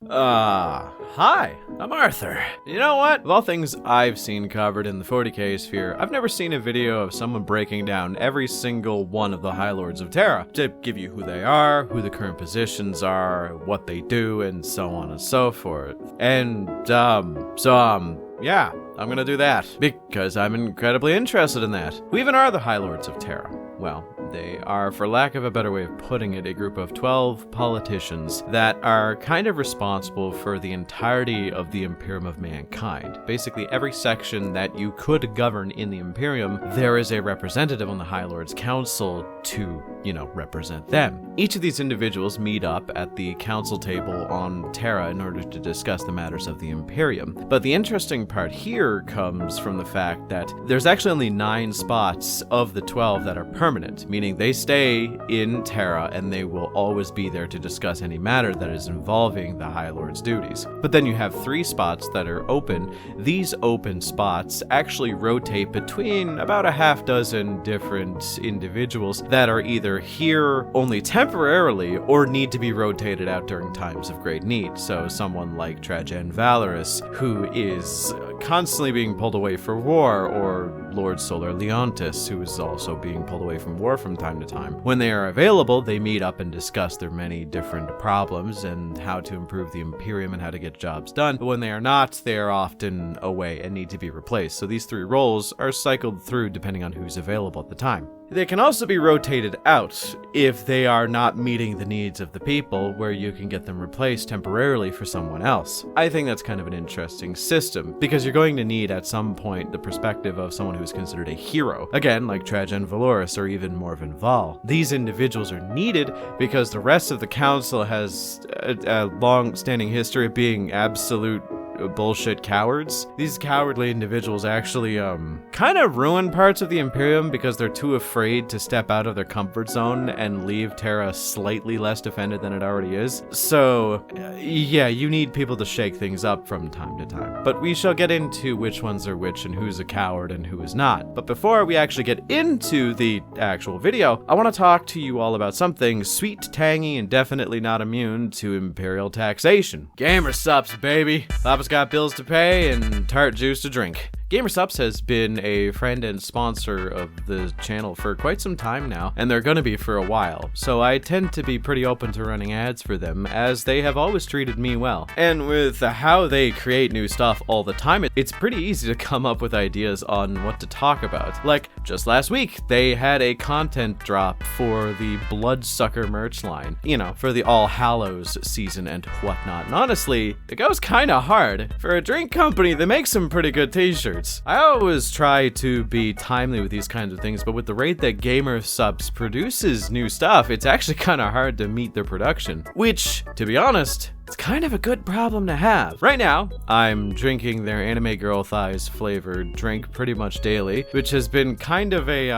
Hi, I'm Arthur. You know what? Of all things I've seen covered in the 40k sphere, I've never seen a video of someone breaking down every single one of the High Lords of Terra to give you who they are, who the current positions are, what they do, and so on and so forth. And, yeah, I'm gonna do that because I'm incredibly interested in that. Who even are the High Lords of Terra? Well, they are, for lack of a better way of putting it, a group of 12 politicians that are kind of responsible for the entirety of the Imperium of Mankind. Basically, every section that you could govern in the Imperium, there is a representative on the High Lords Council to, represent them. Each of these individuals meet up at the council table on Terra in order to discuss the matters of the Imperium. But the interesting part here comes from the fact that there's actually only 9 spots of the 12 that are permanent, meaning they stay in Terra and they will always be there to discuss any matter that is involving the High Lord's duties. But then you have 3 spots that are open. These open spots actually rotate between about a half dozen different individuals that are either here only temporarily or need to be rotated out during times of great need. So someone like Trajan Valorous, who is constantly being pulled away for war, or Lord Solar Leontis, who is also being pulled away from war from time to time. When they are available, they meet up and discuss their many different problems and how to improve the Imperium and how to get jobs done. But when they are not, they are often away and need to be replaced. So these 3 roles are cycled through depending on who's available at the time. They can also be rotated out if they are not meeting the needs of the people, where you can get them replaced temporarily for someone else. I think that's kind of an interesting system, because you're going to need at some point the perspective of someone who is considered a hero. Again, like Trajan Valorous or even Morven Val. These individuals are needed because the rest of the council has a long-standing history of being absolute bullshit cowards. These cowardly individuals actually kind of ruin parts of the Imperium because they're too afraid to step out of their comfort zone and leave Terra slightly less defended than it already is. So yeah, you need people to shake things up from time to time. But we shall get into which ones are which and who's a coward and who is not. But before we actually get into the actual video, I want to talk to you all about something sweet, tangy, and definitely not immune to Imperial taxation. Gamer subs, baby. Papa's got bills to pay and tart juice to drink. GamerSups has been a friend and sponsor of the channel for quite some time now, and they're gonna be for a while, so I tend to be pretty open to running ads for them, as they have always treated me well. And with how they create new stuff all the time, it's pretty easy to come up with ideas on what to talk about. Like, just last week, they had a content drop for the Bloodsucker merch line, for the All Hallows season and whatnot. And honestly, it goes kinda hard. For a drink company, they make some pretty good t-shirts. I always try to be timely with these kinds of things, but with the rate that GamerSups produces new stuff, it's actually kind of hard to meet their production. Which, to be honest, it's kind of a good problem to have. Right now, I'm drinking their Anime Girl Thighs flavored drink pretty much daily, which has been kind of a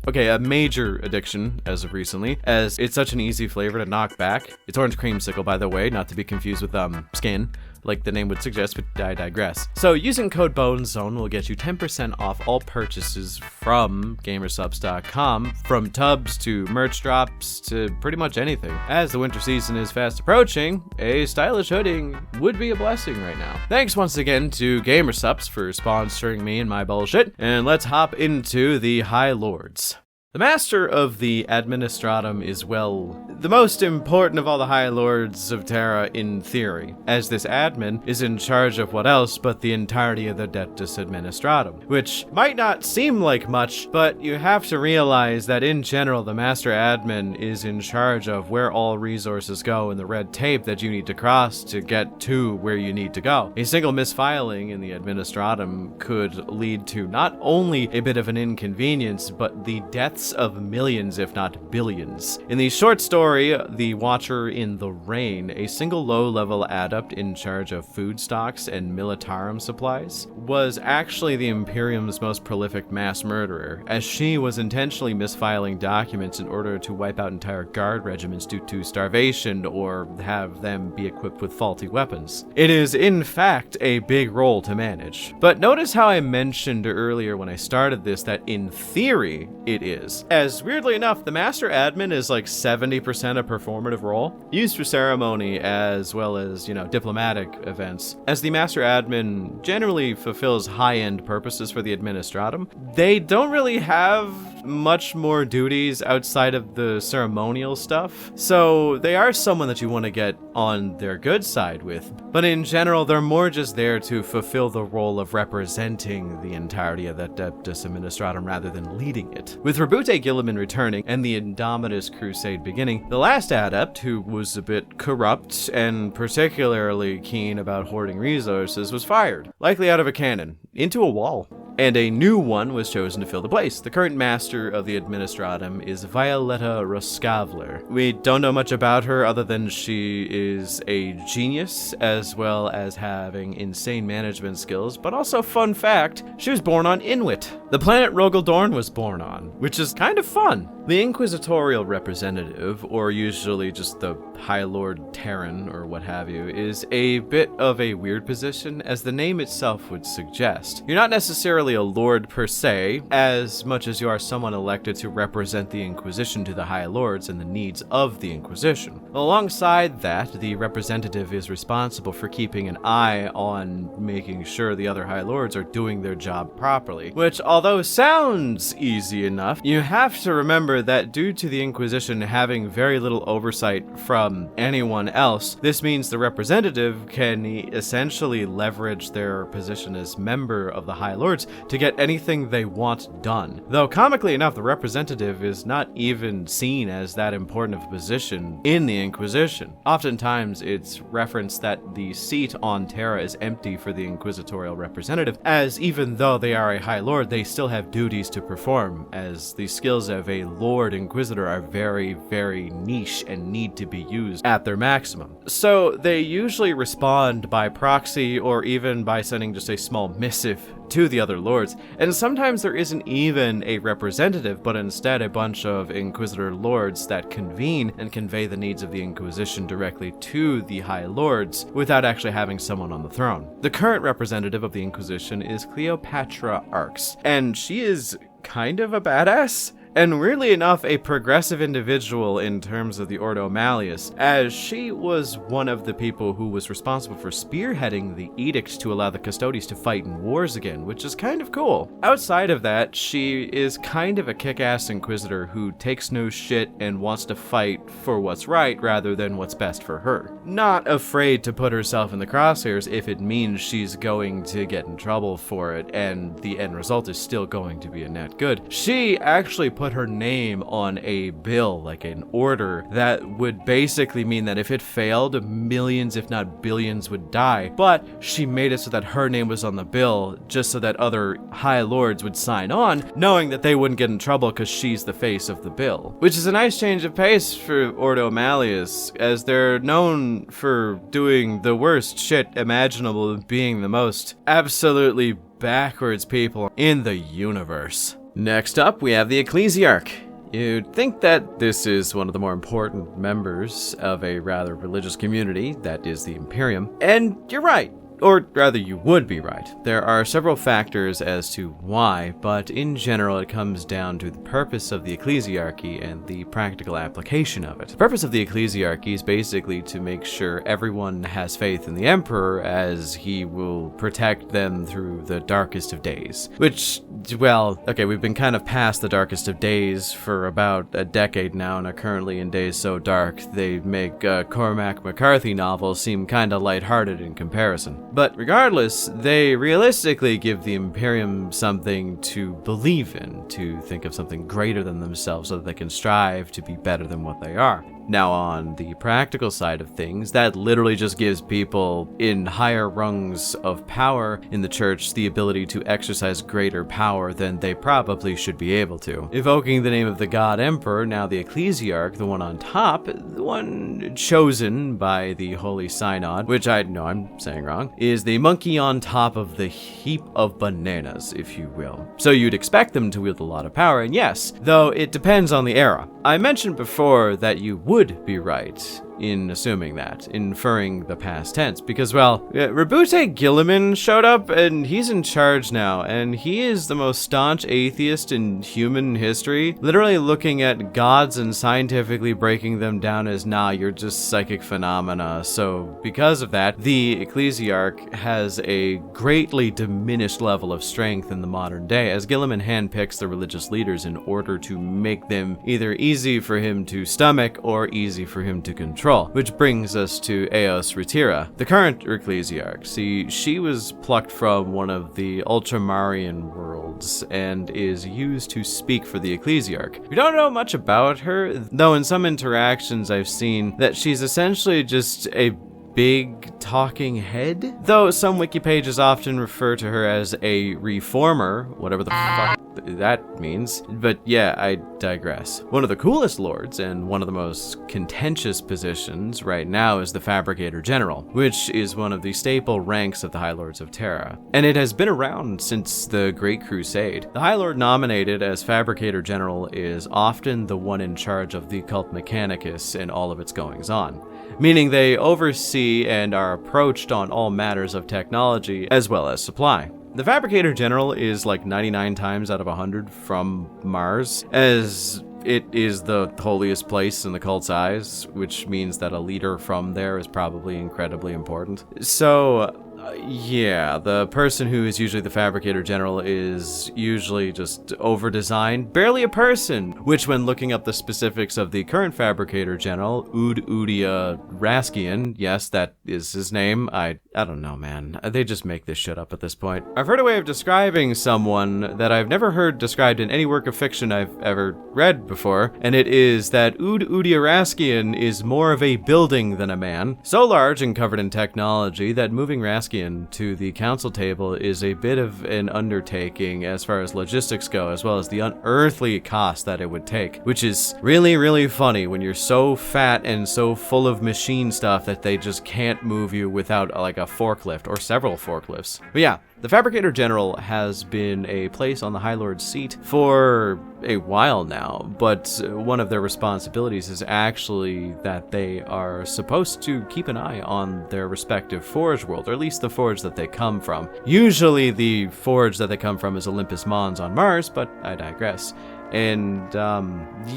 a major addiction as of recently, as it's such an easy flavor to knock back. It's orange creamsicle, by the way, not to be confused with skin, like the name would suggest, but I digress. So using code BONEZONE will get you 10% off all purchases from Gamersubs.com, from tubs to merch drops to pretty much anything. As the winter season is fast approaching, a stylish hoodie would be a blessing right now. Thanks once again to Gamersubs for sponsoring me and my bullshit, and let's hop into the High Lords. The Master of the Administratum is, the most important of all the High Lords of Terra in theory, as this admin is in charge of what else but the entirety of the Dectus Administratum, which might not seem like much, but you have to realize that in general the Master Admin is in charge of where all resources go and the red tape that you need to cross to get to where you need to go. A single misfiling in the Administratum could lead to not only a bit of an inconvenience, but the death of millions, if not billions. In the short story, The Watcher in the Rain, a single low-level adept in charge of food stocks and militarum supplies was actually the Imperium's most prolific mass murderer, as she was intentionally misfiling documents in order to wipe out entire guard regiments due to starvation or have them be equipped with faulty weapons. It is, in fact, a big role to manage. But notice how I mentioned earlier when I started this that in theory it is. is. As weirdly enough, the Master Admin is like 70% a performative role, used for ceremony as well as, diplomatic events. As the Master Admin generally fulfills high-end purposes for the Administratum, they don't really have much more duties outside of the ceremonial stuff, so they are someone that you want to get on their good side with. But in general, they're more just there to fulfill the role of representing the entirety of that Adeptus Administratum rather than leading it. With Rabute Gulliman returning and the Indomitus Crusade beginning, the last adept, who was a bit corrupt and particularly keen about hoarding resources, was fired, likely out of a cannon, into a wall. And a new one was chosen to fill the place. The current master of the Administratum is Violetta Roskavler. We don't know much about her other than she is a genius, as well as having insane management skills, but also, fun fact, she was born on Inuit, the planet Rogaldorn was born on, which is kind of fun. The Inquisitorial representative, or usually just the High Lord Terran or what have you, is a bit of a weird position, as the name itself would suggest. You're not necessarily a lord per se, as much as you are someone elected to represent the Inquisition to the High Lords and the needs of the Inquisition. Alongside that, the representative is responsible for keeping an eye on making sure the other High Lords are doing their job properly, which, although sounds easy enough, you have to remember that due to the Inquisition having very little oversight from anyone else, this means the representative can essentially leverage their position as member of the High Lords to get anything they want done. Though comically enough, the representative is not even seen as that important of a position in the Inquisition. Oftentimes, it's referenced that the seat on Terra is empty for the Inquisitorial representative, as even though they are a High Lord, they still have duties to perform, as the skills of a Lord Inquisitor are very, very niche and need to be used at their maximum. So they usually respond by proxy or even by sending just a small missive to the other lords, and sometimes there isn't even a representative, but instead a bunch of Inquisitor lords that convene and convey the needs of the Inquisition directly to the High Lords without actually having someone on the throne. The current representative of the Inquisition is Cleopatra Arx, and she is kind of a badass. And weirdly enough, a progressive individual in terms of the Ordo Malleus, as she was one of the people who was responsible for spearheading the edict to allow the Custodes to fight in wars again, which is kind of cool. Outside of that, she is kind of a kick-ass inquisitor who takes no shit and wants to fight for what's right rather than what's best for her. Not afraid to put herself in the crosshairs if it means she's going to get in trouble for it and the end result is still going to be a net good. She actually put her name on a bill, like an order, that would basically mean that if it failed, millions if not billions would die, but she made it so that her name was on the bill just so that other High Lords would sign on, knowing that they wouldn't get in trouble because she's the face of the bill. Which is a nice change of pace for Ordo Malleus, as they're known for doing the worst shit imaginable and being the most absolutely backwards people in the universe. Next up, we have the ecclesiarch. You'd think that this is one of the more important members of a rather religious community, that is the Imperium, and you're right. Or rather, you would be right. There are several factors as to why, but in general it comes down to the purpose of the ecclesiarchy and the practical application of it. The purpose of the ecclesiarchy is basically to make sure everyone has faith in the Emperor, as he will protect them through the darkest of days. Which, well, okay, we've been kind of past the darkest of days for about a decade now and are currently in days so dark they make Cormac McCarthy novels seem kinda lighthearted in comparison. But regardless, they realistically give the Imperium something to believe in, to think of something greater than themselves so that they can strive to be better than what they are. Now, on the practical side of things, that literally just gives people in higher rungs of power in the church the ability to exercise greater power than they probably should be able to. Evoking the name of the God Emperor, now the ecclesiarch, the one on top, the one chosen by the Holy Synod, which I know I'm saying wrong, is the monkey on top of the heap of bananas, if you will. So you'd expect them to wield a lot of power, and yes, though it depends on the era. I mentioned before that you would be right in assuming that, inferring the past tense, because, well, Rabute Gulliman showed up, and he's in charge now, and he is the most staunch atheist in human history, literally looking at gods and scientifically breaking them down as, nah, you're just psychic phenomena. So because of that, the ecclesiarch has a greatly diminished level of strength in the modern day, as Gulliman handpicks the religious leaders in order to make them either easy for him to stomach or easy for him to control. Which brings us to Eos Retira, the current ecclesiarch. See, she was plucked from one of the Ultramarian worlds and is used to speak for the ecclesiarch. We don't know much about her, though in some interactions I've seen that she's essentially just a big talking head, though some wiki pages often refer to her as a reformer, whatever the fuck that means. But yeah, I digress. One of the coolest lords and one of the most contentious positions right now is the Fabricator General, which is one of the staple ranks of the High Lords of Terra, and it has been around since the Great Crusade. The High Lord nominated as Fabricator General is often the one in charge of the Cult Mechanicus and all of its goings-on, meaning they oversee and are approached on all matters of technology as well as supply. The Fabricator General is like 99 times out of 100 from Mars, as it is the holiest place in the cult's eyes, which means that a leader from there is probably incredibly important. So, yeah, the person who is usually the Fabricator General is usually just over-designed, barely a person, which when looking up the specifics of the current Fabricator General, Udia Raskian, yes, that is his name, I don't know, man. They just make this shit up at this point. I've heard a way of describing someone that I've never heard described in any work of fiction I've ever read before, and it is that Udia Raskian is more of a building than a man, so large and covered in technology that moving Raskian to the council table is a bit of an undertaking as far as logistics go, as well as the unearthly cost that it would take, which is really, really funny when you're so fat and so full of machine stuff that they just can't move you without like a forklift or several forklifts. But yeah, the Fabricator General has been a place on the High Lord's seat for a while now, but one of their responsibilities is actually that they are supposed to keep an eye on their respective forge world, or at least the forge that they come from. Usually the forge that they come from is Olympus Mons on Mars, but I digress. And,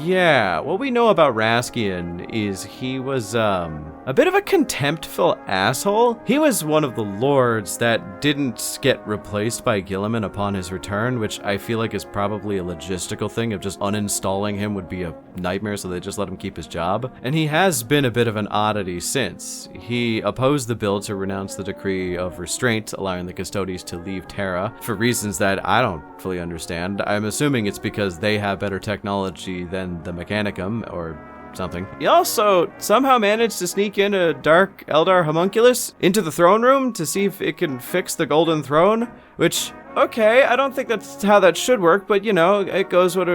yeah, what we know about Raskian is he was, a bit of a contemptful asshole. He was one of the lords that didn't get replaced by Gulliman upon his return, which I feel like is probably a logistical thing of just uninstalling him would be a nightmare, so they just let him keep his job. And he has been a bit of an oddity since. He opposed the bill to renounce the decree of restraint, allowing the Custodes to leave Terra, for reasons that I don't fully understand. I'm assuming it's because they have better technology than the Mechanicum, or something. He also somehow managed to sneak in a dark Eldar homunculus into the throne room to see if it can fix the golden throne, which, okay, I don't think that's how that should work, but you know, it goes what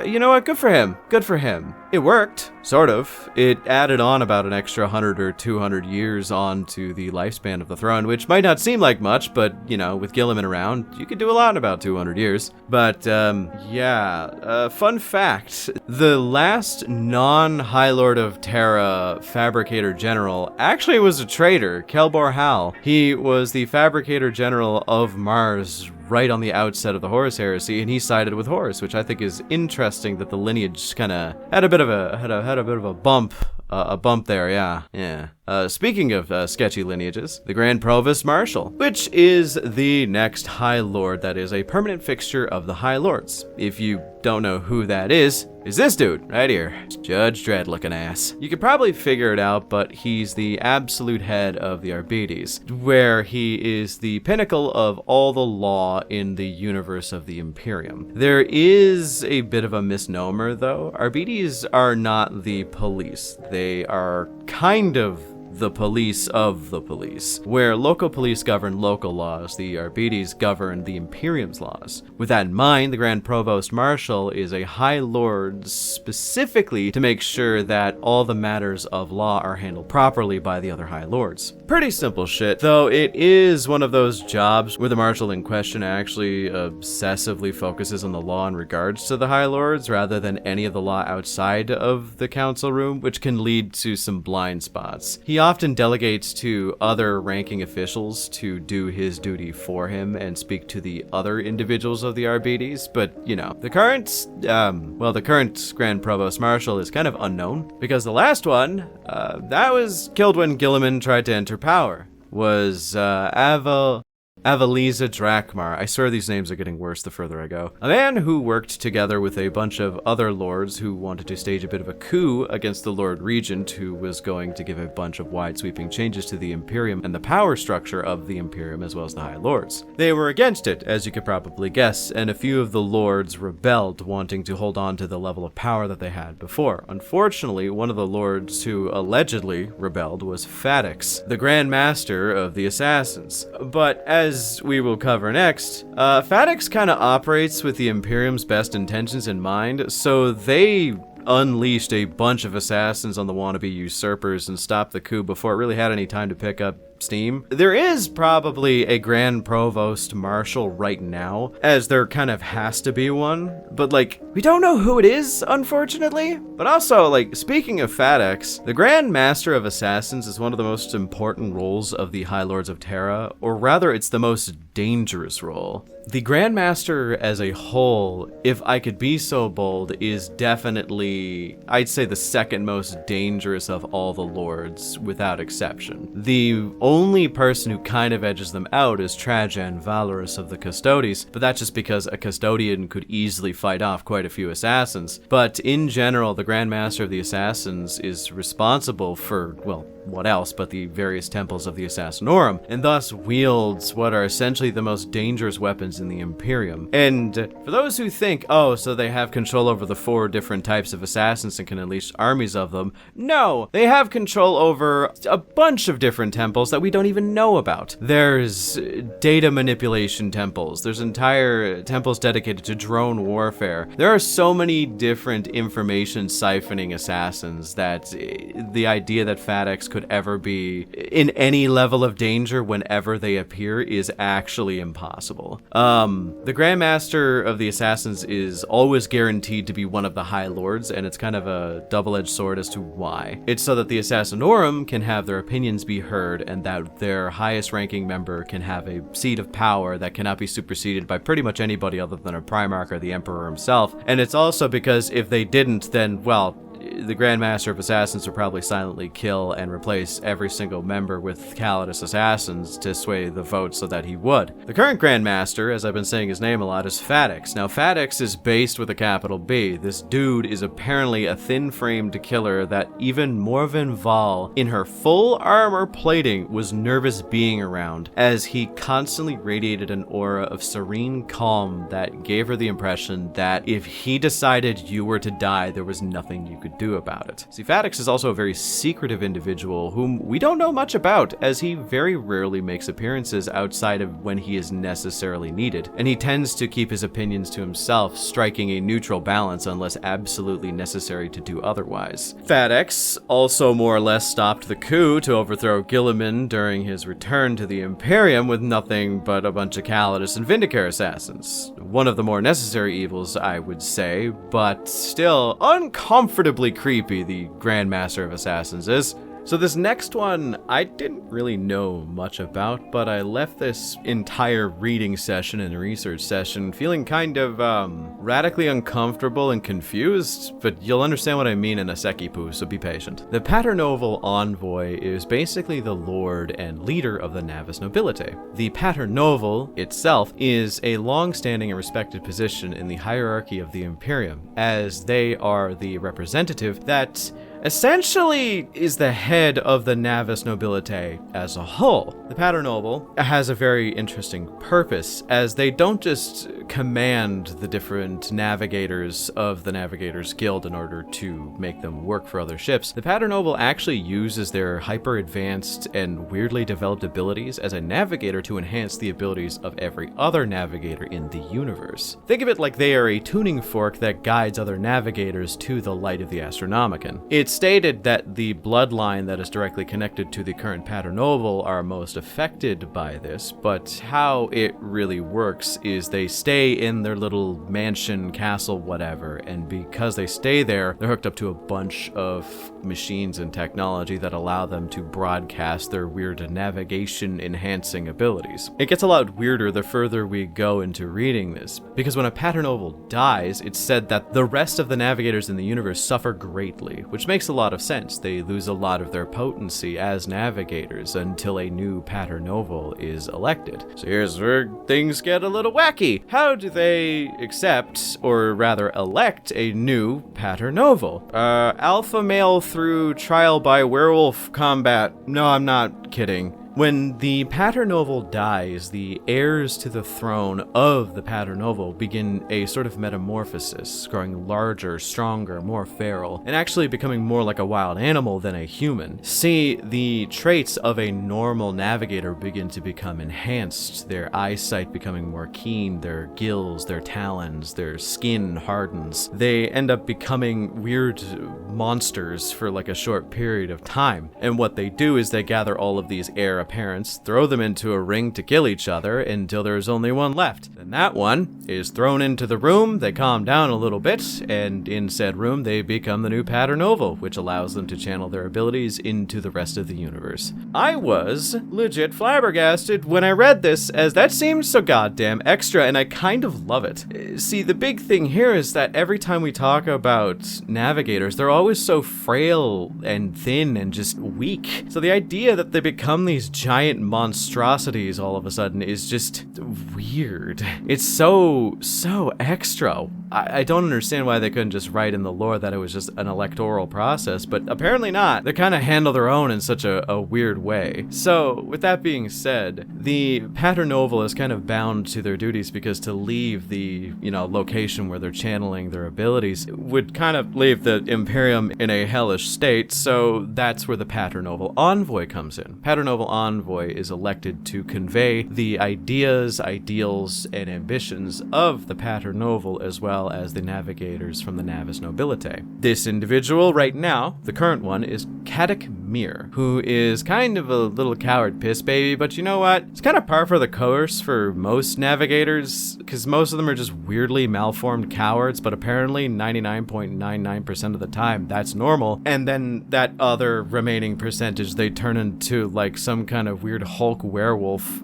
you know what, good for him. Good for him. It worked, sort of. It added on about an extra 100 or 200 years onto the lifespan of the throne, which might not seem like much, but, you know, with Gulliman around, you could do a lot in about 200 years. But, yeah, fun fact, the last non-High Lord of Terra Fabricator General actually was a traitor, Kelbor Hal. He was the Fabricator General of Mars right on the outset of the Horus Heresy, and he sided with Horus, which I think is interesting that the lineage kind of had a bit of a bump there, yeah. Speaking of sketchy lineages, the Grand Provost Marshal, which is the next High Lord that is a permanent fixture of the High Lords. If you don't know who that is this dude right here. Judge Dredd looking ass. You could probably figure it out, but he's the absolute head of the Arbites, where he is the pinnacle of all the law in the universe of the Imperium. There is a bit of a misnomer though. Arbites are not the police. They are kind of the police of the police. Where local police govern local laws, the Arbites govern the Imperium's laws. With that in mind, the Grand Provost Marshal is a High Lord specifically to make sure that all the matters of law are handled properly by the other High Lords. Pretty simple shit, though it is one of those jobs where the Marshal in question actually obsessively focuses on the law in regards to the High Lords rather than any of the law outside of the council room, which can lead to some blind spots. He often delegates to other ranking officials to do his duty for him and speak to the other individuals of the Arbites, but, you know, the current Grand Provost Marshal is kind of unknown, because the last one, that was killed when Gulliman tried to enter power, was Aveliza Drakmar. I swear these names are getting worse the further I go. A man who worked together with a bunch of other lords who wanted to stage a bit of a coup against the Lord Regent, who was going to give a bunch of wide-sweeping changes to the Imperium and the power structure of the Imperium as well as the High Lords. They were against it, as you could probably guess, and a few of the lords rebelled, wanting to hold on to the level of power that they had before. Unfortunately, one of the lords who allegedly rebelled was Fadix, the Grand Master of the Assassins. But as we will cover next, Fadix kind of operates with the Imperium's best intentions in mind, so they unleashed a bunch of assassins on the wannabe usurpers and stopped the coup before it really had any time to pick up steam. There is probably a Grand Provost Marshal right now, as there kind of has to be one, but like, we don't know who it is, unfortunately. But also, like, speaking of Fadix, the Grand Master of Assassins is one of the most important roles of the High Lords of Terra, or rather, it's the most dangerous role. The Grand Master as a whole, if I could be so bold, is definitely, I'd say, the second most dangerous of all the lords, without exception. The only person who kind of edges them out is Trajan Valorous of the Custodes, but that's just because a custodian could easily fight off quite a few assassins. But in general, the Grand Master of the Assassins is responsible for, well, what else but the various temples of the Assassinorum, and thus wields what are essentially the most dangerous weapons in the Imperium. And for those who think, oh, so they have control over the 4 different types of assassins and can unleash armies of them, no, they have control over a bunch of different temples that we don't even know about. There's data manipulation temples, there's entire temples dedicated to drone warfare. There are so many different information siphoning assassins that the idea that Fadix could ever be in any level of danger whenever they appear is actually impossible. The Grand Master of the Assassins is always guaranteed to be one of the High Lords, and it's kind of a double-edged sword as to why. It's so that the Assassinorum can have their opinions be heard, and that their highest-ranking member can have a seat of power that cannot be superseded by pretty much anybody other than a Primarch or the Emperor himself. And it's also because if they didn't, then, well, the Grand Master of Assassins would probably silently kill and replace every single member with Calidus assassins to sway the vote so that he would. The current Grand Master, as I've been saying his name a lot, is Fadix. Now, Fadix is based with a capital B. This dude is apparently a thin-framed killer that even Morven Val, in her full armor plating, was nervous being around, as he constantly radiated an aura of serene calm that gave her the impression that if he decided you were to die, there was nothing you could do about it. See, Fadix is also a very secretive individual whom we don't know much about, as he very rarely makes appearances outside of when he is necessarily needed, and he tends to keep his opinions to himself, striking a neutral balance unless absolutely necessary to do otherwise. Fadix also more or less stopped the coup to overthrow Gulliman during his return to the Imperium with nothing but a bunch of Calidus and Vindicare assassins. One of the more necessary evils, I would say, but still uncomfortably creepy the Grand Master of Assassins is. So this next one, I didn't really know much about, but I left this entire reading session and research session feeling kind of, radically uncomfortable and confused, but you'll understand what I mean in a secchi-poo, so be patient. The Paternova Envoy is basically the lord and leader of the Navis nobility. The Paternova itself is a long-standing and respected position in the hierarchy of the Imperium, as they are the representative that essentially is the head of the Navis Nobilitae as a whole. The Paternoval has a very interesting purpose, as they don't just command the different navigators of the Navigators Guild in order to make them work for other ships. The Paternoval actually uses their hyper-advanced and weirdly developed abilities as a navigator to enhance the abilities of every other navigator in the universe. Think of it like they are a tuning fork that guides other navigators to the light of the Astronomican. It's stated that the bloodline that is directly connected to the current Paternoval are most affected by this, but how it really works is they stay in their little mansion, castle, whatever, and because they stay there, they're hooked up to a bunch of machines and technology that allow them to broadcast their weird navigation-enhancing abilities. It gets a lot weirder the further we go into reading this, because when a Paternoval dies, it's said that the rest of the navigators in the universe suffer greatly, which makes a lot of sense. They lose a lot of their potency as navigators until a new Paternoval is elected. So here's where things get a little wacky. How do they accept, or rather elect, a new Paternoval? Alpha male through trial by werewolf combat. No, I'm not kidding. When the Paternoval dies, the heirs to the throne of the Paternoval begin a sort of metamorphosis, growing larger, stronger, more feral, and actually becoming more like a wild animal than a human. See, the traits of a normal navigator begin to become enhanced, their eyesight becoming more keen, their gills, their talons, their skin hardens. They end up becoming weird monsters for like a short period of time, and what they do is they gather all of these heir apparents, throw them into a ring to kill each other until there's only one left. Then that one is thrown into the room, they calm down a little bit, and in said room they become the new Paternoval, which allows them to channel their abilities into the rest of the universe. I was legit flabbergasted when I read this, as that seemed so goddamn extra, and I kind of love it. See, the big thing here is that every time we talk about navigators, they're always so frail and thin and just weak. So the idea that they become these giant monstrosities all of a sudden is just weird. It's so extra. I don't understand why they couldn't just write in the lore that it was just an electoral process, but apparently not. They kind of handle their own in such a weird way. So, with that being said, the Paternoval is kind of bound to their duties, because to leave the, location where they're channeling their abilities would kind of leave the Imperium in a hellish state, so that's where the Paternoval Envoy comes in. Paternoval Envoy is elected to convey the ideas, ideals, and ambitions of the Paternoval, as well as the navigators from the Navis Nobilitae. This individual right now, the current one, is Catic Mir, who is kind of a little coward piss baby, but you know what? It's kind of par for the course for most navigators, because most of them are just weirdly malformed cowards, but apparently 99.99% of the time that's normal, and then that other remaining percentage they turn into like some kind of weird Hulk werewolf.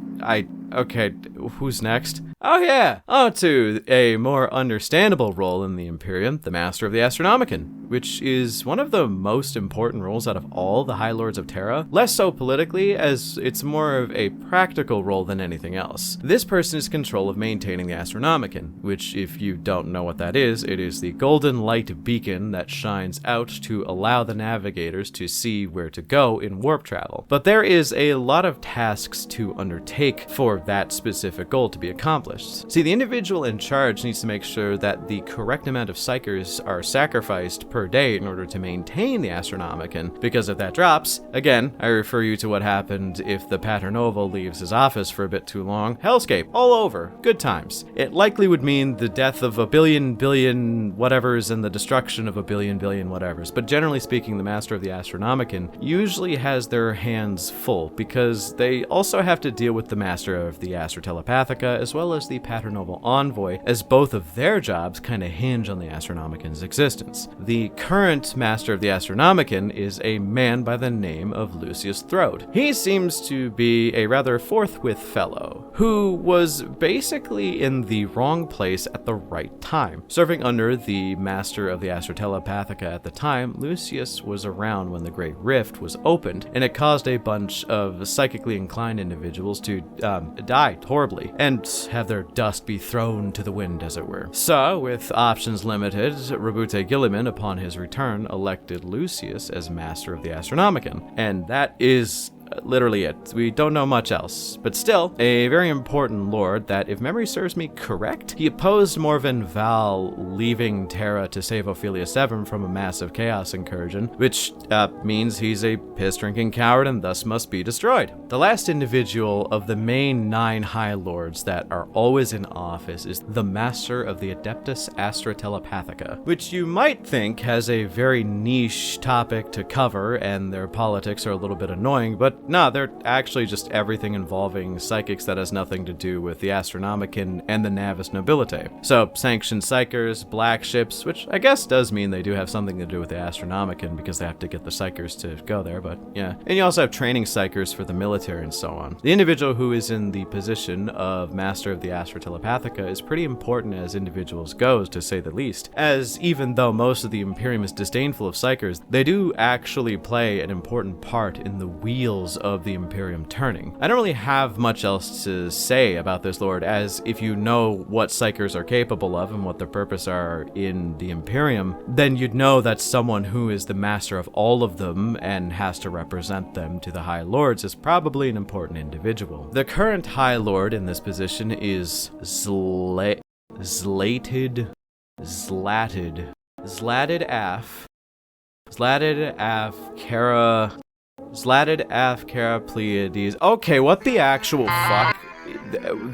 Okay, who's next? Oh yeah, on to a more understandable role in the Imperium, the Master of the Astronomican, which is one of the most important roles out of all the High Lords of Terra, less so politically, as it's more of a practical role than anything else. This person is in control of maintaining the Astronomican, which, if you don't know what that is, it is the golden light beacon that shines out to allow the navigators to see where to go in warp travel. But there is a lot of tasks to undertake for that specific goal to be accomplished. See, the individual in charge needs to make sure that the correct amount of psychers are sacrificed per day in order to maintain the Astronomican, because if that drops, again, I refer you to what happened if the Paternoval leaves his office for a bit too long. Hellscape, all over, good times. It likely would mean the death of a billion whatevers and the destruction of a billion whatevers, but generally speaking, the Master of the Astronomican usually has their hands full, because they also have to deal with the Master of the Telepathica, as well as the Paternoval Envoy, as both of their jobs kind of hinge on the Astronomican's existence. The current Master of the Astronomican is a man by the name of Lucius Throde. He seems to be a rather forthwith fellow, who was basically in the wrong place at the right time. Serving under the Master of the Telepathica at the time, Lucius was around when the Great Rift was opened, and it caused a bunch of psychically inclined individuals to die horribly, and have their dust be thrown to the wind, as it were. So, with options limited, Rabute Gulliman, upon his return, elected Lucius as Master of the Astronomican. And that is literally it. We don't know much else. But still, a very important lord that, if memory serves me correct, he opposed Morven Val leaving Terra to save Ophelia 7 from a massive chaos incursion, which means he's a piss-drinking coward and thus must be destroyed. The last individual of the main 9 High Lords that are always in office is the Master of the Adeptus Astra Telepathica, which you might think has a very niche topic to cover and their politics are a little bit annoying, but no, they're actually just everything involving psychics that has nothing to do with the Astronomican and the Navis Nobilite. So, sanctioned psychers, black ships, which I guess does mean they do have something to do with the Astronomican because they have to get the psychers to go there, but yeah. And you also have training psychers for the military and so on. The individual who is in the position of Master of the Astra Telepathica is pretty important as individuals goes, to say the least, as even though most of the Imperium is disdainful of psychers, they do actually play an important part in the wheels of the Imperium turning. I don't really have much else to say about this lord, as if you know what psychers are capable of and what their purpose are in the Imperium, then you'd know that someone who is the master of all of them and has to represent them to the High Lords is probably an important individual. The current High Lord in this position is Zlatted Af Kara Pleiades. Okay, what the actual fuck?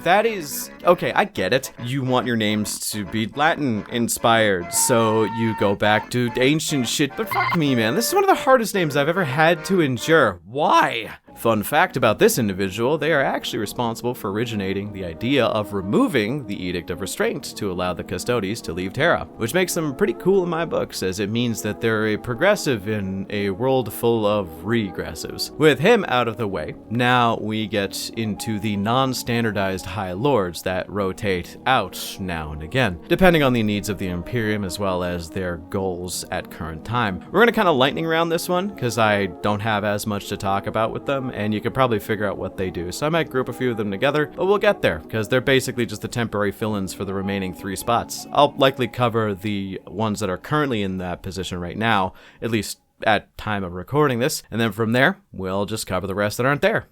That is... Okay, I get it. You want your names to be Latin-inspired, so you go back to ancient shit. But fuck me, man. This is one of the hardest names I've ever had to endure. Why? Fun fact about this individual, they are actually responsible for originating the idea of removing the Edict of Restraint to allow the Custodes to leave Terra, which makes them pretty cool in my books, as it means that they're a progressive in a world full of regressives. With him out of the way, now we get into the non-standardized High Lords that rotate out now and again, depending on the needs of the Imperium as well as their goals at current time. We're gonna kind of lightning round this one, because I don't have as much to talk about with them, and you could probably figure out what they do. So I might group a few of them together, but we'll get there, because they're basically just the temporary fill-ins for the remaining 3 spots. I'll likely cover the ones that are currently in that position right now, at least at time of recording this, and then from there, we'll just cover the rest that aren't there.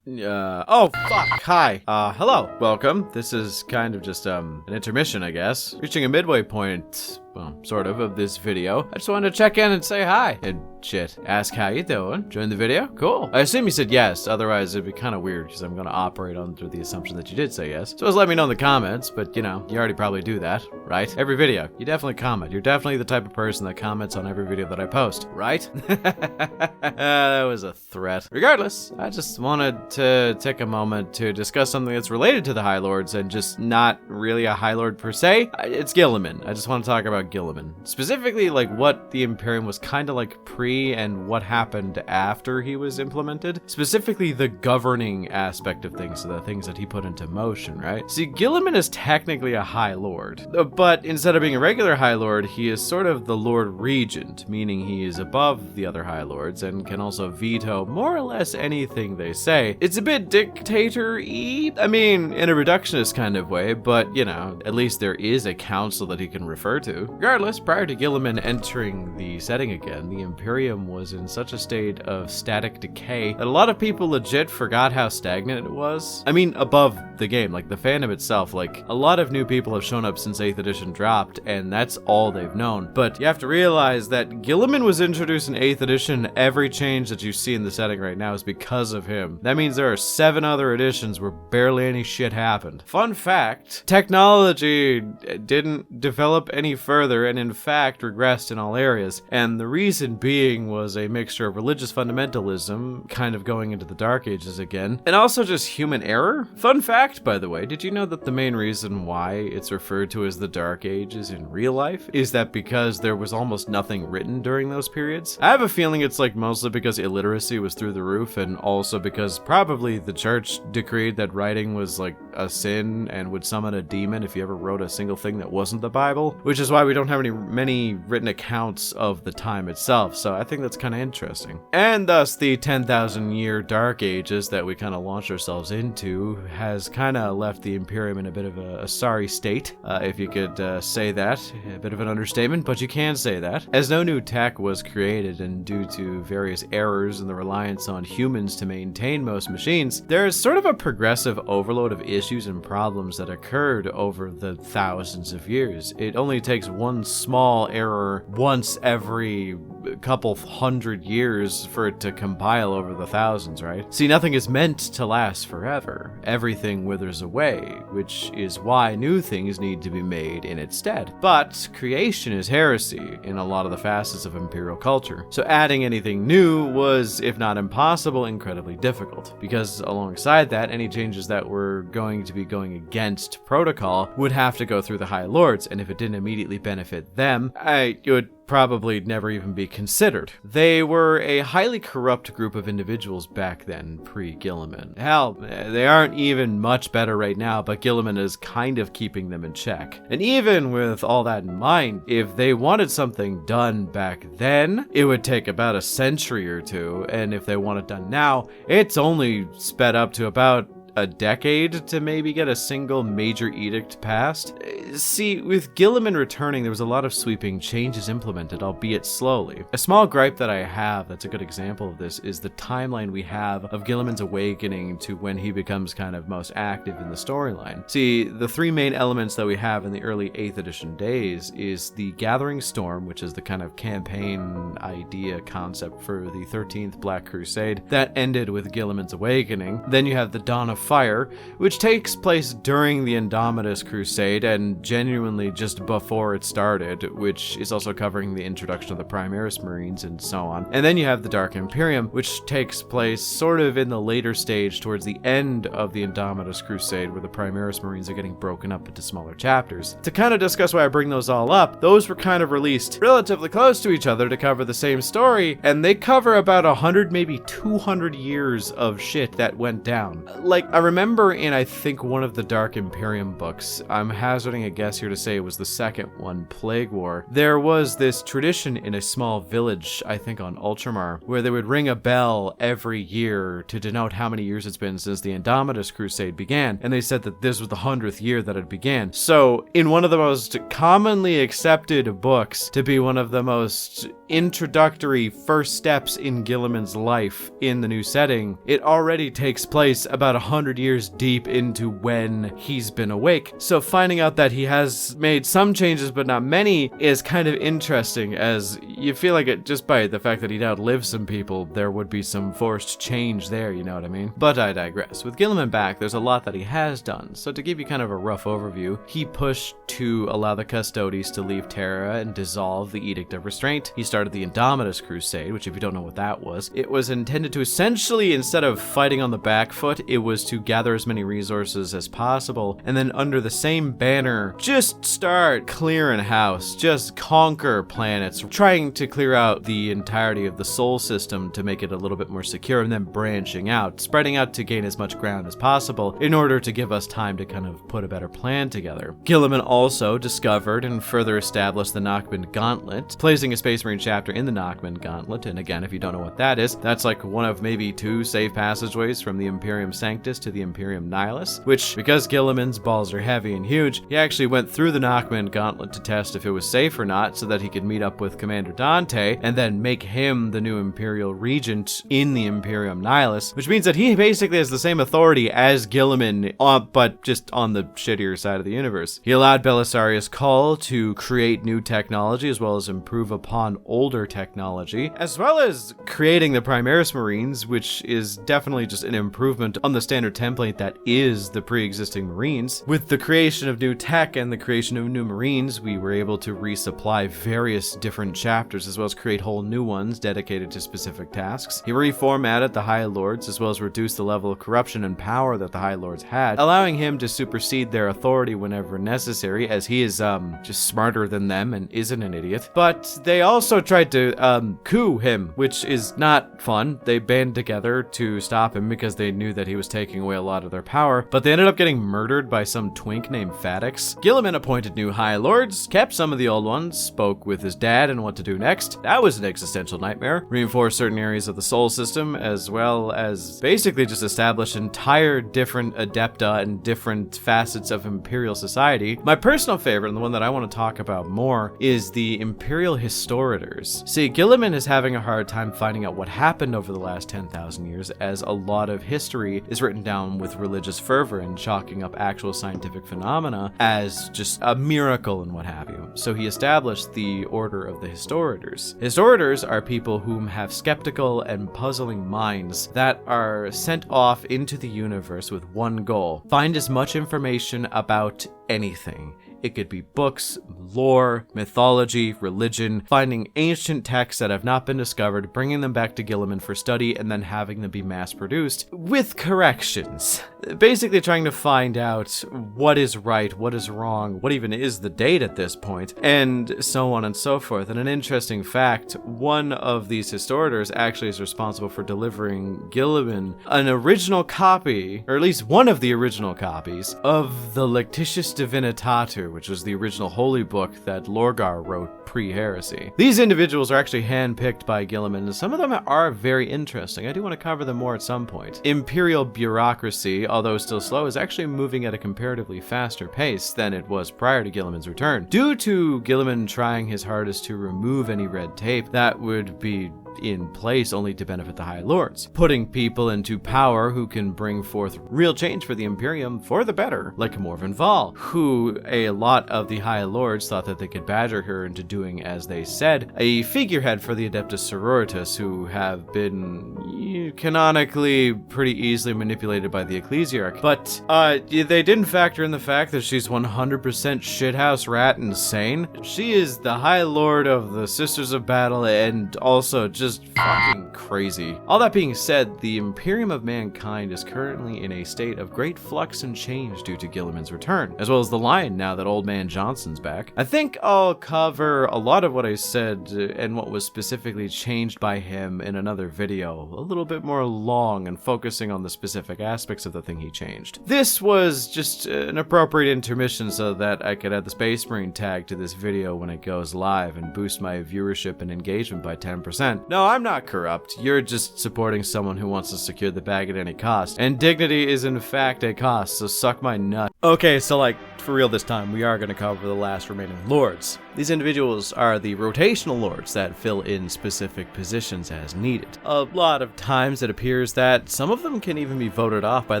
Oh, fuck, hi. Hello, welcome. This is kind of just, an intermission, I guess. Reaching a midway point, well, sort of this video. I just wanted to check in and say hi. And shit, ask how you doing. Join the video? Cool. I assume you said yes, otherwise it'd be kind of weird because I'm gonna operate under the assumption that you did say yes. So just let me know in the comments, but you know, you already probably do that, right? Every video, you definitely comment. You're definitely the type of person that comments on every video that I post, right? That was a threat. Regardless, I just wanted to take a moment to discuss something that's related to the High Lords and just not really a High Lord per se. It's Gulliman. I just want to talk about Gulliman. Specifically, like what the Imperium was kind of like pre and what happened after he was implemented. Specifically, the governing aspect of things, so the things that he put into motion, right? See, Gulliman is technically a High Lord, but instead of being a regular High Lord, he is sort of the Lord Regent, meaning he is above the other High Lords and can also veto more or less anything they say. It's a bit dictator-y, I mean, in a reductionist kind of way, but, you know, at least there is a council that he can refer to. Regardless, prior to Gulliman entering the setting again, the Imperium was in such a state of static decay that a lot of people legit forgot how stagnant it was. I mean, above the game, like the fandom itself, like a lot of new people have shown up since 8th edition dropped, and that's all they've known. But you have to realize that Gulliman was introduced in 8th edition. Every change that you see in the setting right now is because of him. That means there are 7 other editions where barely any shit happened. Fun fact, technology didn't develop any further and in fact regressed in all areas, and the reason being was a mixture of religious fundamentalism, kind of going into the Dark Ages again, and also just human error. Fun fact, by the way, did you know that the main reason why it's referred to as the Dark Ages in real life is that because there was almost nothing written during those periods? I have a feeling it's like mostly because illiteracy was through the roof, and also because probably the church decreed that writing was like a sin and would summon a demon if you ever wrote a single thing that wasn't the Bible, which is why we don't have many written accounts of the time itself. So I think that's kind of interesting. And thus the 10,000 year Dark Ages that we kind of launched ourselves into has kind of left the Imperium in a bit of a sorry state, if you could say that. A bit of an understatement, but you can say that. As no new tech was created, and due to various errors and the reliance on humans to maintain most machines, there is sort of a progressive overload of issues and problems that occurred over the thousands of years. It only takes one small error once every couple hundred years for it to compile over the thousands, right? See, nothing is meant to last forever. Everything withers away, which is why new things need to be made in its stead. But creation is heresy in a lot of the facets of imperial culture. So adding anything new was, if not impossible, incredibly difficult. Because alongside that, any changes that were going to be going against protocol would have to go through the High Lords, and if it didn't immediately benefit them, it would probably never even be considered. They were a highly corrupt group of individuals back then, pre-Gulliman. Hell, they aren't even much better right now, but Gulliman is kind of keeping them in check. And even with all that in mind, if they wanted something done back then, it would take about a century or two, and if they want it done now, it's only sped up to about a decade to maybe get a single major edict passed. See, with Gulliman returning, there was a lot of sweeping changes implemented, albeit slowly. A small gripe that I have that's a good example of this is the timeline we have of Gilliman's awakening to when he becomes kind of most active in the storyline. See, the three main elements that we have in the early 8th edition days is the Gathering Storm, which is the kind of campaign idea concept for the 13th Black Crusade that ended with Gilliman's awakening. Then you have the Dawn of Fire, which takes place during the Indomitus Crusade and genuinely just before it started, which is also covering the introduction of the Primaris Marines and so on. And then you have the Dark Imperium, which takes place sort of in the later stage towards the end of the Indomitus Crusade, where the Primaris Marines are getting broken up into smaller chapters. To kind of discuss why I bring those all up, those were kind of released relatively close to each other to cover the same story, and they cover about 100, maybe 200 years of shit that went down. Like, I remember in, I think, one of the Dark Imperium books, I'm hazarding a guess here to say it was the second one, Plague War, there was this tradition in a small village, I think on Ultramar, where they would ring a bell every year to denote how many years it's been since the Indomitus Crusade began, and they said that this was the 100th year that it began. So, in one of the most commonly accepted books to be one of the most introductory first steps in Gilliman's life in the new setting, it already takes place about 100 years deep into when he's been awake. So finding out that he has made some changes but not many is kind of interesting, as you feel like it just by the fact that he'd outlived some people, there would be some forced change there, you know what I mean? But I digress. With Gilliman back, there's a lot that he has done. So to give you kind of a rough overview, he pushed to allow the Custodes to leave Terra and dissolve the Edict of Restraint. He started the Indomitus Crusade, which if you don't know what that was, it was intended to essentially, instead of fighting on the back foot, it was to gather as many resources as possible, and then under the same banner, just start clearing house, just conquer planets, trying to clear out the entirety of the Sol system to make it a little bit more secure, and then branching out, spreading out to gain as much ground as possible in order to give us time to kind of put a better plan together. Gilliman also discovered and further established the Nachman Gauntlet, placing a Space Marine chapter in the Nachman Gauntlet, and again, if you don't know what that is, that's like one of maybe two safe passageways from the Imperium Sanctus to the Imperium Nihilus, which, because Gilliman's balls are heavy and huge, he actually went through the Nachman Gauntlet to test if it was safe or not, so that he could meet up with Commander Dante and then make him the new Imperial Regent in the Imperium Nihilus, which means that he basically has the same authority as Gilliman, but just on the shittier side of the universe. He allowed Belisarius Cull to create new technology as well as improve upon older technology, as well as creating the Primaris Marines, which is definitely just an improvement on the standard template that is the pre-existing Marines. With the creation of new tech and the creation of new Marines, we were able to resupply various different chapters as well as create whole new ones dedicated to specific tasks. He reformatted the High Lords as well as reduced the level of corruption and power that the High Lords had, allowing him to supersede their authority whenever necessary, as he is just smarter than them and isn't an idiot. But they also tried to coup him, which is not fun. They band together to stop him because they knew that he was taking taking away a lot of their power, but they ended up getting murdered by some twink named Fadix. Gulliman appointed new High Lords, kept some of the old ones, spoke with his dad and what to do next. That was an existential nightmare. Reinforced certain areas of the Sol system, as well as basically just established entire different adepta and different facets of Imperial society. My personal favorite, and the one that I want to talk about more, is the Imperial Historiators. See, Gulliman is having a hard time finding out what happened over the last 10,000 years, as a lot of history is written down with religious fervor and chalking up actual scientific phenomena as just a miracle and what have you. So he established the Order of the Historiators. Historiators are people whom have skeptical and puzzling minds that are sent off into the universe with one goal: find as much information about anything. It could be books, lore, mythology, religion, finding ancient texts that have not been discovered, bringing them back to Gulliman for study, and then having them be mass-produced with corrections. Basically trying to find out what is right, what is wrong, what even is the date at this point, and so on and so forth. And an interesting fact, one of these historiators actually is responsible for delivering Gulliman an original copy, or at least one of the original copies, of the Lectitius Divinitatur, which was the original holy book that Lorgar wrote pre-heresy. These individuals are actually handpicked by Gulliman, and some of them are very interesting. I do want to cover them more at some point. Imperial bureaucracy, although still slow, is actually moving at a comparatively faster pace than it was prior to Gilliman's return, due to Gulliman trying his hardest to remove any red tape that would be in place only to benefit the High Lords, putting people into power who can bring forth real change for the Imperium for the better, like Morven Val, who a lot of the High Lords thought that they could badger her into doing as they said, a figurehead for the Adeptus Sororitas, who have been canonically pretty easily manipulated by the ecclesiarch. But they didn't factor in the fact that she's 100% shithouse rat insane. She is the High Lord of the Sisters of Battle, and also just fucking crazy. All that being said, the Imperium of Mankind is currently in a state of great flux and change due to Gilliman's return, as well as the Lion now that Old Man Johnson's back. I think I'll cover a lot of what I said and what was specifically changed by him in another video, a little bit more long and focusing on the specific aspects of the thing he changed. This was just an appropriate intermission so that I could add the Space Marine tag to this video when it goes live and boost my viewership and engagement by 10%. No, I'm not corrupt. You're just supporting someone who wants to secure the bag at any cost. And dignity is in fact a cost, so suck my nut. Okay, so like, for real this time, we are going to cover the last remaining lords. These individuals are the rotational lords that fill in specific positions as needed. A lot of times it appears that some of them can even be voted off by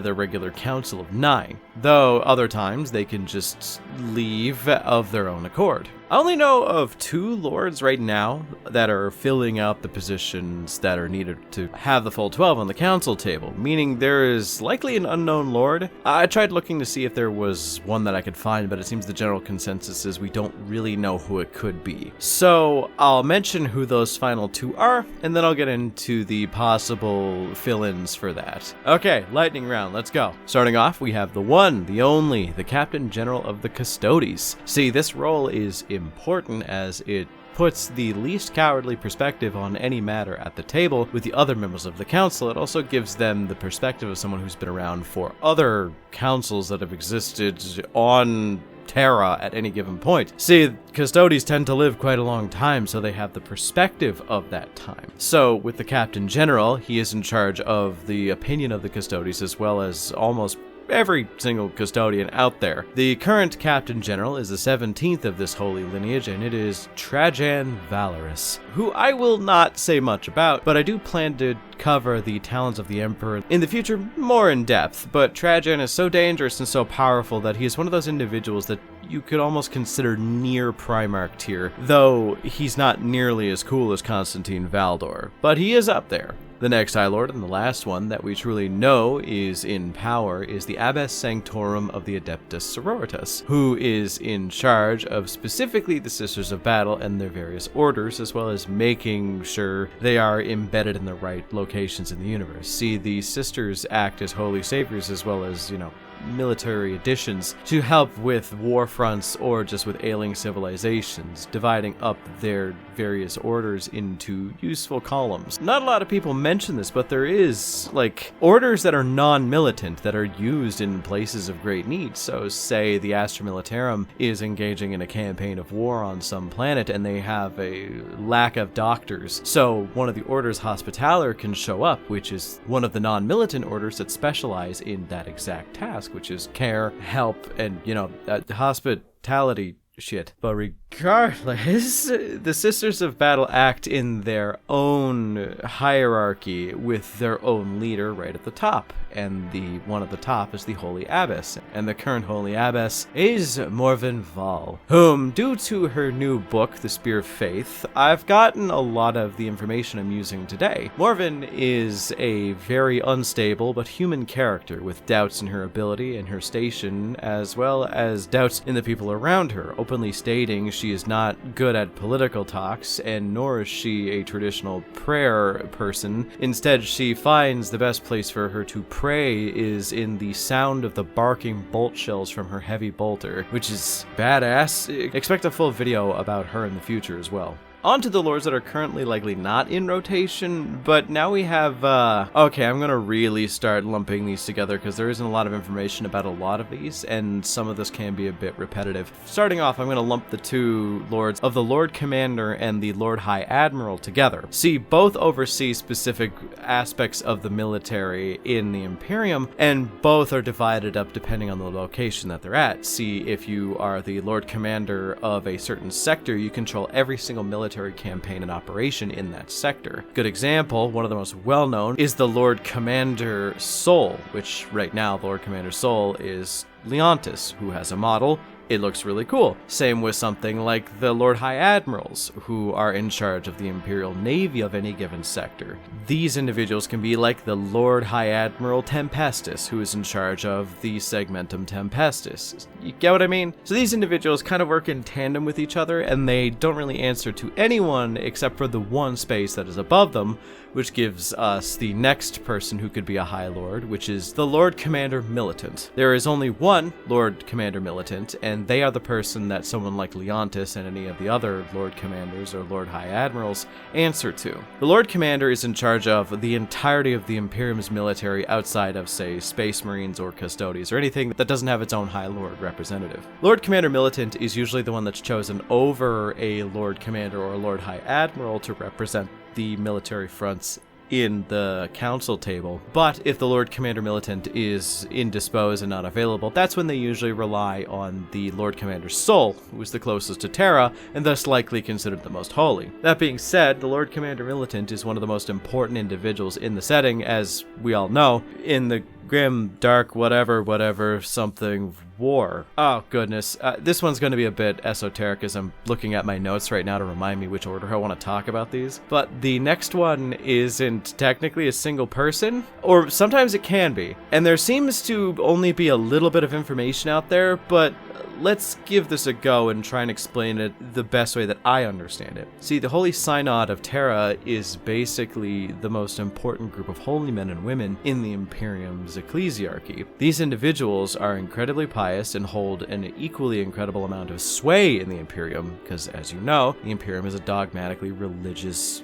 their regular council of 9, though other times they can just leave of their own accord. I only know of 2 lords right now that are filling out the positions that are needed to have the full 12 on the council table, meaning there is likely an unknown lord. I tried looking to see if there was one that I could find, but it seems the general consensus is we don't really know who it could be. So I'll mention who those final 2 are, and then I'll get into the possible fill-ins for that. Okay, lightning round, let's go. Starting off, we have the one, the only, the Captain General of the Custodes. See, this role is important as it puts the least cowardly perspective on any matter at the table with the other members of the council. It also gives them the perspective of someone who's been around for other councils that have existed on Terra at any given point. See, Custodes tend to live quite a long time, so they have the perspective of that time. So with the Captain General, he is in charge of the opinion of the Custodes as well as almost every single custodian out there. The current Captain General is the 17th of this holy lineage, and it is Trajan Valorous, who I will not say much about, but I do plan to cover the talents of the Emperor in the future more in depth. But Trajan is so dangerous and so powerful that he is one of those individuals that you could almost consider near Primarch tier, though he's not nearly as cool as Constantine Valdor, but he is up there. The next High Lord, and the last one that we truly know is in power, is the Abbess Sanctorum of the Adeptus Sororitas, who is in charge of specifically the Sisters of Battle and their various orders, as well as making sure they are embedded in the right locations in the universe. See, the Sisters act as holy saviors as well as, military additions to help with war fronts or just with ailing civilizations, dividing up their various orders into useful columns. Not a lot of people mention this, but there is, like, orders that are non-militant that are used in places of great need. So say the Astronomican is engaging in a campaign of war on some planet and they have a lack of doctors. So one of the orders, Hospitaller, can show up, which is one of the non-militant orders that specialize in that exact task, which is care, help, and, hospitality shit. But regardless, the Sisters of Battle act in their own hierarchy with their own leader right at the top. And the one at the top is the Holy Abbess. And the current Holy Abbess is Morven Val, whom, due to her new book, The Spear of Faith, I've gotten a lot of the information I'm using today. Morven is a very unstable but human character with doubts in her ability and her station, as well as doubts in the people around her, openly stating she is not good at political talks, and nor is she a traditional prayer person. Instead, she finds the best place for her to pray is in the sound of the barking bolt shells from her heavy bolter, which is badass. Expect a full video about her in the future as well. On to the lords that are currently likely not in rotation, but now we have, okay, I'm gonna really start lumping these together because there isn't a lot of information about a lot of these, and some of this can be a bit repetitive. Starting off, I'm gonna lump the two lords of the Lord Commander and the Lord High Admiral together. See, both oversee specific aspects of the military in the Imperium, and both are divided up depending on the location that they're at. See, if you are the Lord Commander of a certain sector, you control every single military campaign and operation in that sector. Good example, one of the most well-known, is the Lord Commander Sol, which right now the Lord Commander Sol is Leontis, who has a model. It looks really cool. Same with something like the Lord High Admirals, who are in charge of the Imperial Navy of any given sector. These individuals can be like the Lord High Admiral Tempestus, who is in charge of the Segmentum Tempestus. You get what I mean? So these individuals kind of work in tandem with each other, and they don't really answer to anyone except for the one space that is above them, which gives us the next person who could be a High Lord, which is the Lord Commander Militant. There is only one Lord Commander Militant, and they are the person that someone like Leontis and any of the other Lord Commanders or Lord High Admirals answer to. The Lord Commander is in charge of the entirety of the Imperium's military outside of, say, Space Marines or Custodes or anything that doesn't have its own High Lord representative. Lord Commander Militant is usually the one that's chosen over a Lord Commander or a Lord High Admiral to represent the military fronts in the council table. But if the Lord Commander Militant is indisposed and not available, that's when they usually rely on the Lord Commander Sol, who is the closest to Terra and thus likely considered the most holy. That being said, the Lord Commander Militant is one of the most important individuals in the setting, as we all know, in the grim, dark, whatever, something war. Oh, goodness. This one's going to be a bit esoteric as I'm looking at my notes right now to remind me which order I want to talk about these. But the next one isn't technically a single person, or sometimes it can be. And there seems to only be a little bit of information out there, but let's give this a go and try and explain it the best way that I understand it. See, the Holy Synod of Terra is basically the most important group of holy men and women in the Imperium's ecclesiarchy. These individuals are incredibly pious and hold an equally incredible amount of sway in the Imperium, because as you know, the Imperium is a dogmatically religious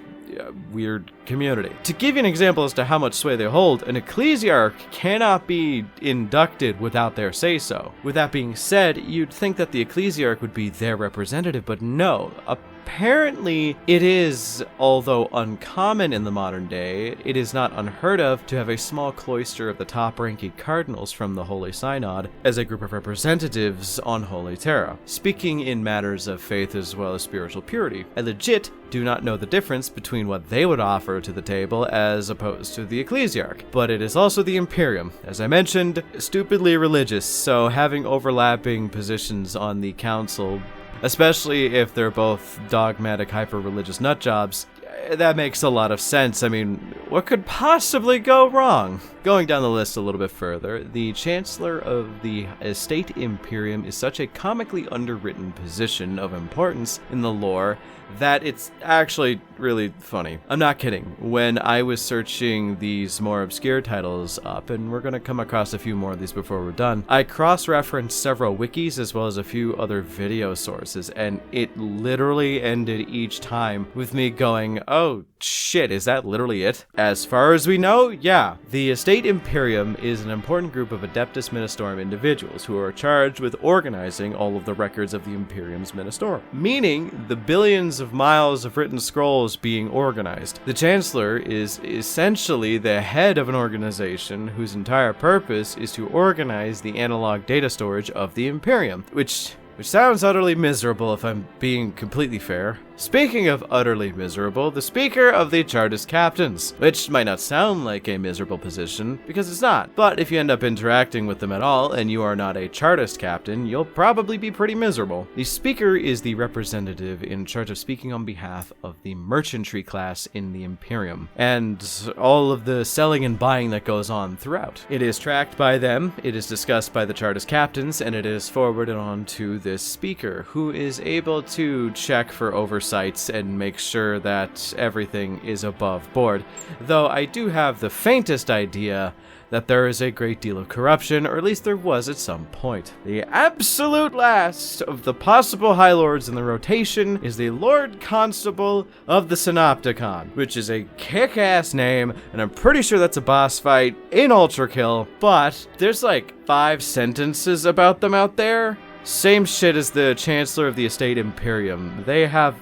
weird community. To give you an example as to how much sway they hold, an ecclesiarch cannot be inducted without their say-so. With that being said, you'd think that the ecclesiarch would be their representative, but no. Apparently, it is, although uncommon in the modern day, it is not unheard of to have a small cloister of the top-ranking cardinals from the Holy Synod as a group of representatives on Holy Terra, speaking in matters of faith as well as spiritual purity. I legit do not know the difference between what they would offer to the table as opposed to the ecclesiarch, but it is also the Imperium. As I mentioned, stupidly religious, so having overlapping positions on the council, especially if they're both dogmatic, hyper-religious nutjobs, that makes a lot of sense. I mean, what could possibly go wrong? Going down the list a little bit further, the Chancellor of the Estate Imperium is such a comically underwritten position of importance in the lore that it's actually really funny. I'm not kidding. When I was searching these more obscure titles up, and we're going to come across a few more of these before we're done, I cross-referenced several wikis as well as a few other video sources, and it literally ended each time with me going, oh shit, is that literally it? As far as we know, yeah. The Estate Imperium is an important group of Adeptus Ministorum individuals who are charged with organizing all of the records of the Imperium's Ministorum, meaning the billions of miles of written scrolls being organized. The Chancellor is essentially the head of an organization whose entire purpose is to organize the analog data storage of the Imperium, which sounds utterly miserable if I'm being completely fair. Speaking of utterly miserable, the Speaker of the Chartist Captains, which might not sound like a miserable position, because it's not, but if you end up interacting with them at all and you are not a Chartist Captain, you'll probably be pretty miserable. The Speaker is the representative in charge of speaking on behalf of the merchantry class in the Imperium, and all of the selling and buying that goes on throughout. It is tracked by them, it is discussed by the Chartist Captains, and it is forwarded on to this Speaker, who is able to check for oversights and make sure that everything is above board. Though I do have the faintest idea that there is a great deal of corruption, or at least there was at some point. The absolute last of the possible High Lords in the rotation is the Lord Constable of the Synopticon, which is a kick-ass name, and I'm pretty sure that's a boss fight in Ultra Kill, but there's like 5 sentences about them out there. Same shit as the Chancellor of the Estate Imperium. They have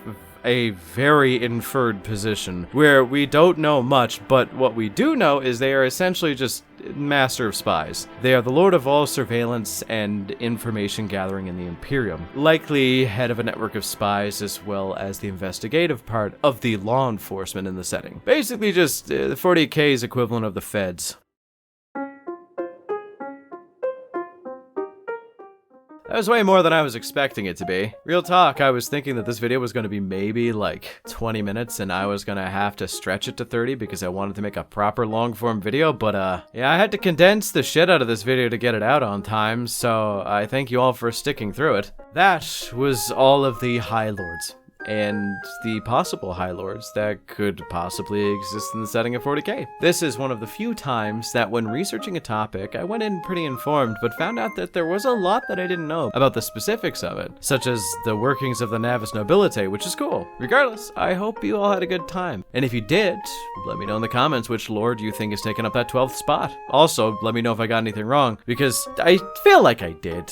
a very inferred position where we don't know much, but what we do know is they are essentially just master of spies. They are the lord of all surveillance and information gathering in the Imperium, likely head of a network of spies as well as the investigative part of the law enforcement in the setting. Basically just the 40K's equivalent of the feds. That was way more than I was expecting it to be. Real talk, I was thinking that this video was going to be maybe like 20 minutes and I was going to have to stretch it to 30 because I wanted to make a proper long form video, but yeah, I had to condense the shit out of this video to get it out on time, so I thank you all for sticking through it. That was all of the High Lords, and the possible High Lords that could possibly exist in the setting of 40K. This is one of the few times that when researching a topic, I went in pretty informed, but found out that there was a lot that I didn't know about the specifics of it, such as the workings of the Navis Nobility, which is cool. Regardless, I hope you all had a good time. And if you did, let me know in the comments which lord you think is taking up that 12th spot. Also, let me know if I got anything wrong, because I feel like I did.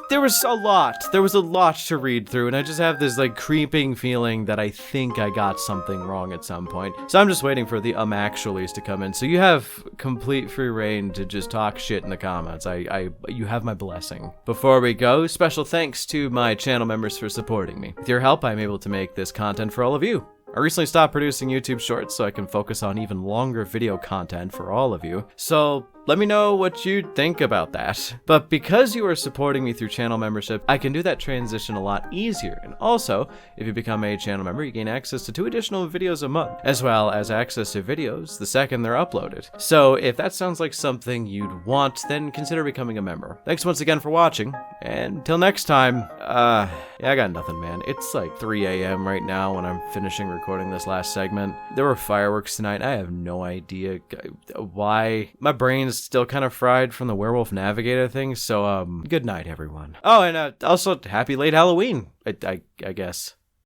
There was a lot to read through, and I just have this like creeping feeling that I think I got something wrong at some point. So I'm just waiting for the actuallys to come in. So you have complete free reign to just talk shit in the comments. You have my blessing. Before we go, special thanks to my channel members for supporting me. With your help, I'm able to make this content for all of you. I recently stopped producing YouTube shorts so I can focus on even longer video content for all of you. So let me know what you think about that. But because you are supporting me through channel membership, I can do that transition a lot easier. And also, if you become a channel member, you gain access to 2 additional videos a month, as well as access to videos the second they're uploaded. So if that sounds like something you'd want, then consider becoming a member. Thanks once again for watching, and until next time, yeah, I got nothing, man. It's like 3 a.m. right now when I'm finishing recording this last segment. There were fireworks tonight. I have no idea why. My brain's still kind of fried from the Werewolf Navigator thing, so good night, everyone. Oh, and also happy late Halloween, I guess.